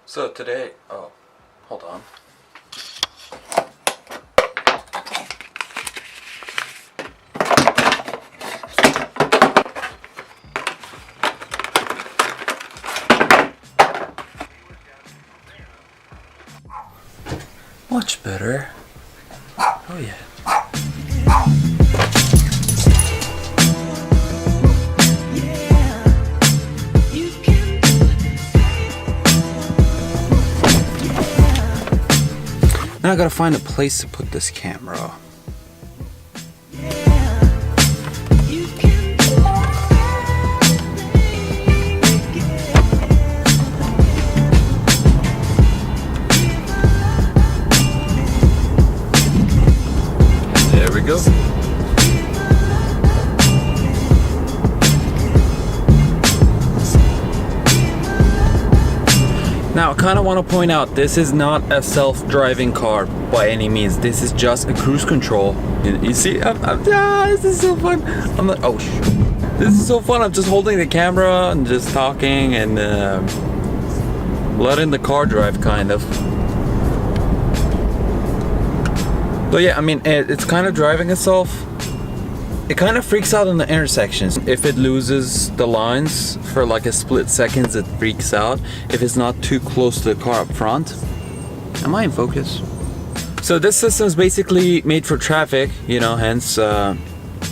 So today, oh, hold on. Much better. Oh yeah. Now I gotta find a place to put this camera. There we go. Now, I kind of want to point out, this is not a self-driving car by any means. This is just a cruise control. You see, this is so fun. I'm like, oh, this is so fun. I'm just holding the camera and just talking and letting the car drive, kind of. But yeah, I mean, it's kind of driving itself. It kind of freaks out in the intersections. If it loses the lines for like a split seconds, it freaks out. If it's not too close to the car up front. Am I in focus? So this system is basically made for traffic, you know, hence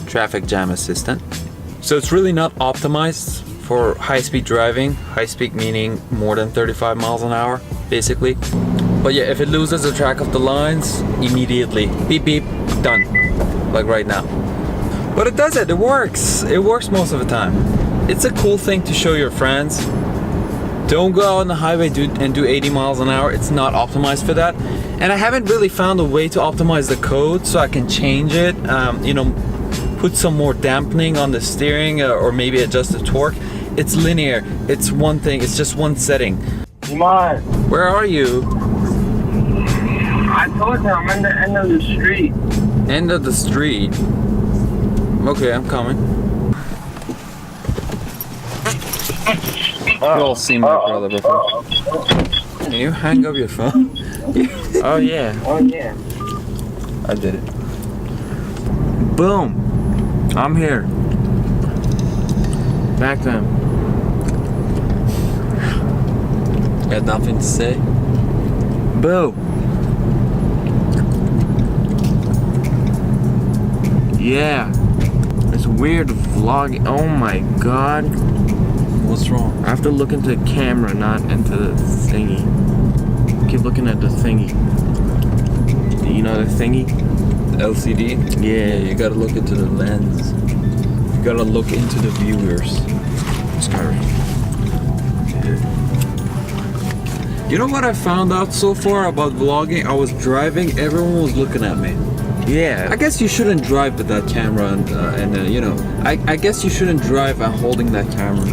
traffic jam assistant. So it's really not optimized for high-speed driving. High-speed meaning more than 35 miles an hour, basically. But yeah, if it loses the track of the lines, immediately, beep beep, done. Like right now. But it does it, it works. It works most of the time. It's a cool thing to show your friends. Don't go out on the highway and do 80 miles an hour. It's not optimized for that. And I haven't really found a way to optimize the code so I can change it. You know, put some more dampening on the steering or maybe adjust the torque. It's linear. It's one thing. It's just one setting. Come on. Where are you? I told you I'm at the end of the street. End of the street? Okay, I'm coming. You all seen my brother before. Can you hang up your phone? Oh yeah. Oh yeah. I did it. Boom. I'm here. Back then. Got nothing to say? Boo. Yeah. It's weird vlogging. Oh my god. What's wrong? I have to look into the camera, not into the thingy. Keep looking at the thingy. You know the thingy? The LCD? Yeah. You gotta look into the lens. You gotta look into the viewers. Sorry. You know what I found out so far about vlogging? I was driving, everyone was looking at me. Yeah. I guess you shouldn't drive with that camera and you know, I guess you shouldn't drive while holding that camera.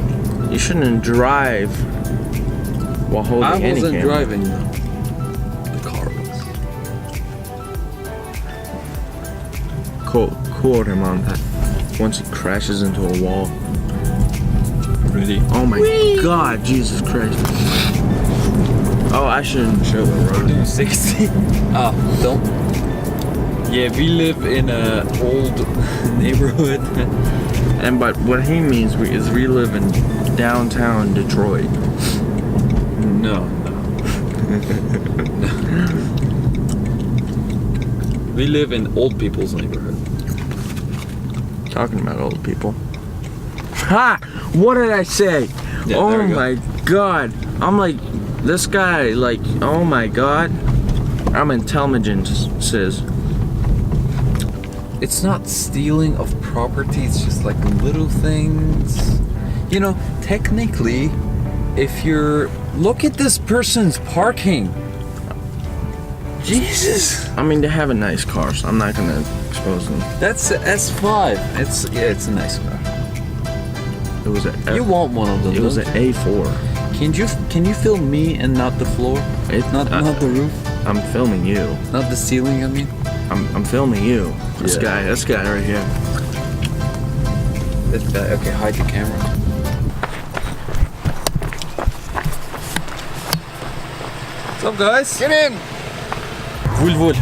You shouldn't drive while holding any camera. I wasn't driving though. The car was. Quote him on that. Once he crashes into a wall. Really? Oh my god, Jesus Christ. Oh, I shouldn't show the road. 60. Oh, don't. Yeah, we live in a old neighborhood. But what he means is we live in downtown Detroit. No. We live in old people's neighborhood. Talking about old people. Ha! What did I say? Yeah, oh my god. I'm like, this guy, like, oh my god. I'm intelligent, says. It's not stealing of property, it's just like little things. You know, technically, if you're... Look at this person's parking. Jesus. I mean, they have a nice car, so I'm not gonna expose them. That's a S5. It's a nice car. It was a... You want one of those. It was an A4. Can you film me and not the floor? Not the roof? I'm filming you. Not the ceiling, I mean? I'm filming you. This guy right here. This guy, okay, hide the camera. What's up, guys? Get in! Vul vul.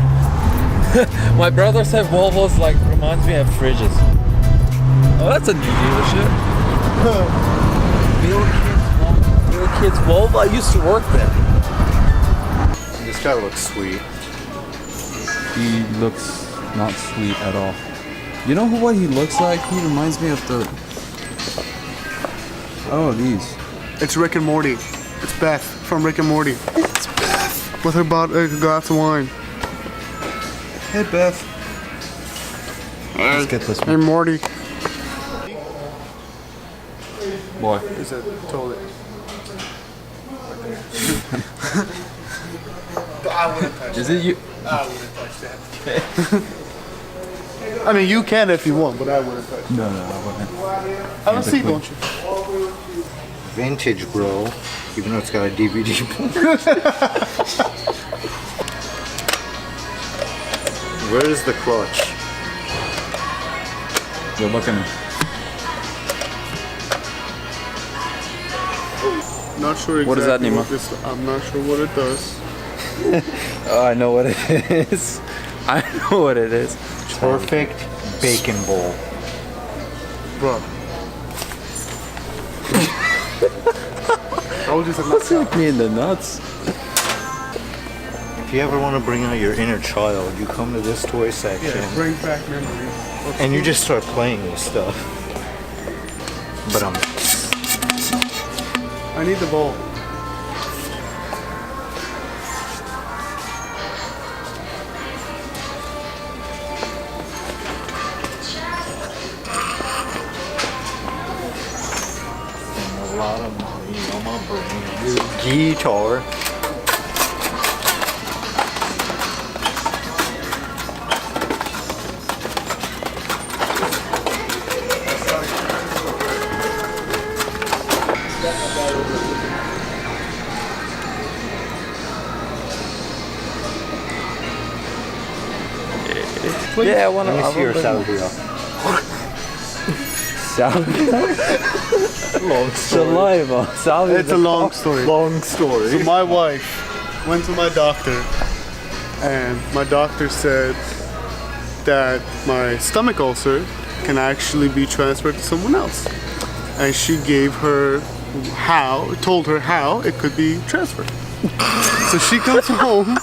My brother said Volvos like reminds me of fridges. Oh, that's a new dealership. Bill Kids Volvo. I used to work there. This guy looks sweet. He looks not sweet at all. You know what he looks like? He reminds me of the... Oh, these. It's Rick and Morty. It's Beth from Rick and Morty. It's Beth. With her glass of wine. Hey, Beth. Let's get this Hey, one. Morty. Boy. Is it toilet? I wouldn't touch Is it you? I wouldn't touch that. I mean, you can if you want, but I wouldn't touch it. No, I wouldn't. Have a seat, don't you? Vintage, bro. Even though it's got a DVD player. Where is the clutch? You're looking. Not sure exactly What does that mean, what this, I'm not sure what it does. Oh, I know what it is. I know what it is. Perfect bacon bowl. Bro. I was just What's with me in the nuts? If you ever want to bring out your inner child, you come to this toy section bring back memories. and you just start playing with stuff. But I need the bowl. a lot of money on my brain. Guitar. Yeah, I want to. Let me see your salvia. Salvia? Long Saliva. Salvia. It's a long story. Long story. So my wife went to my doctor, and my doctor said that my stomach ulcer can actually be transferred to someone else. And she gave her told her how it could be transferred. So she comes home.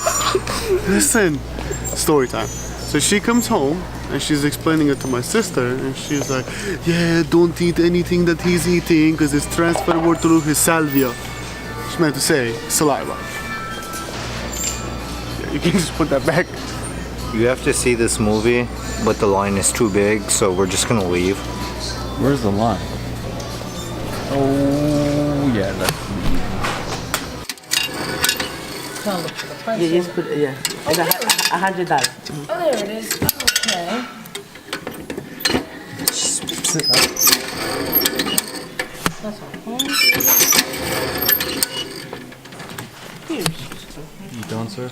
Listen, story time. So she comes home and she's explaining it to my sister, and she's like, yeah, don't eat anything that he's eating because it's transferable through his salvia. She meant to say saliva. Yeah, you can just put that back. You have to see this movie, but the line is too big, so we're just gonna leave. Where's the line? Oh, yeah, that's... You just put it's $100. Oh, there it is. Okay. That's all. You done, sir?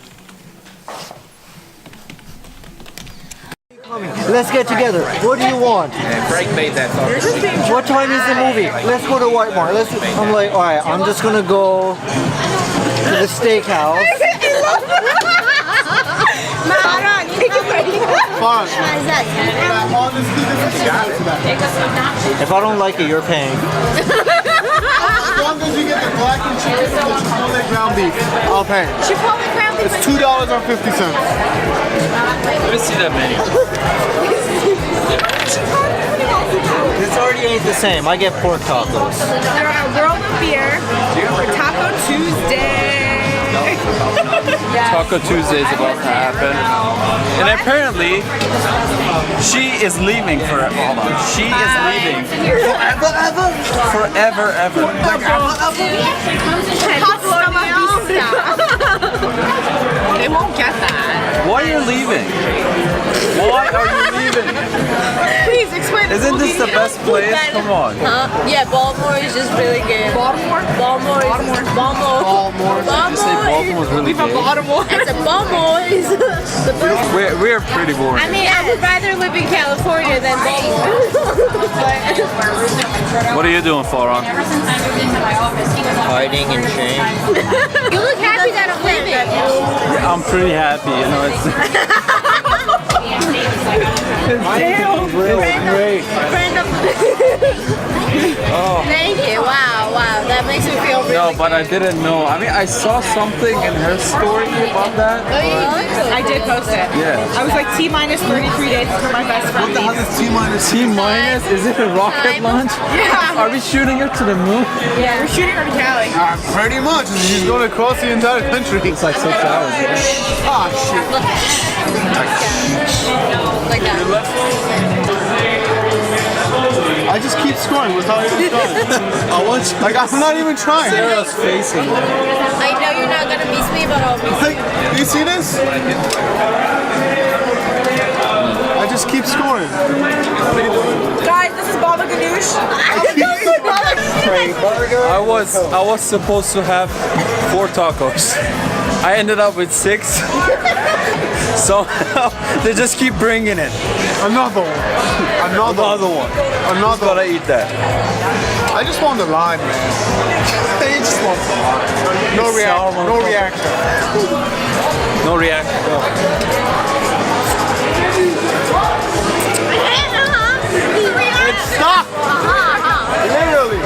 Let's get together. What do you want? Frank made that thought. What time is the movie? Let's go to Whitemore. I'm like, all right, I'm just gonna go to the steakhouse. Fine. If I don't like it, you're paying. As long as you get the black and chicken and the Chipotle ground beef, I'll pay. Chipotle ground beef. It's $2.50. Let me see that menu. This already ain't the same. I get pork tacos. World of Beer for Taco Tuesday. Taco Tuesday is about to happen. And apparently, she is leaving for hold on. She is leaving forever, ever. They won't get that. Why are you leaving? Why are you leaving? Please explain. Isn't this the best place? Come on. Huh? Yeah, Baltimore is just really good. Baltimore? Baltimore. Did you say Baltimore's really good? Baltimore. I said Baltimore is the best. We're pretty boring. I mean, I would rather live in California than Baltimore. What are you doing, Farhan? Hiding in shame. You look happy that I'm leaving. I'm pretty happy, you know. It's great. Thank you. Wow, that makes me feel really No, but I didn't know. I mean, I saw something in her story about that. I did post it. Yeah. I was like T-minus 33 days for my best friend. What is T-minus? T-minus? Is it a rocket Time. launch? Yeah. Are we shooting it to the moon? Yeah. We're shooting from Cali. Pretty much. She's going across the entire country. It's like 6 hours. Ah, shit. Like that. I just keep scoring without even trying. I want you. Like, I'm not even trying. Sarah's facing. I know you're not gonna miss me, but I'll miss Like, you see this? I just keep scoring. Guys, this is Baba Ganoush. I was supposed to have 4 tacos. I ended up with 6. So they just keep bringing it. Another one. Another one. Another Gotta eat that. I just want the line, man. You just want the line. No reaction. No reaction. No reaction. Stop! Literally.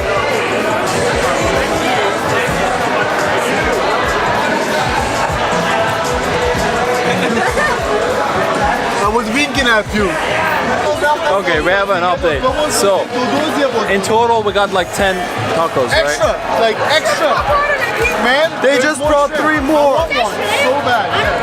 I was winking at you. Okay, we have an update. So in total, we got like 10 tacos, Extra, right? like extra. Man, They just brought 3 more. I want one so bad. Yeah.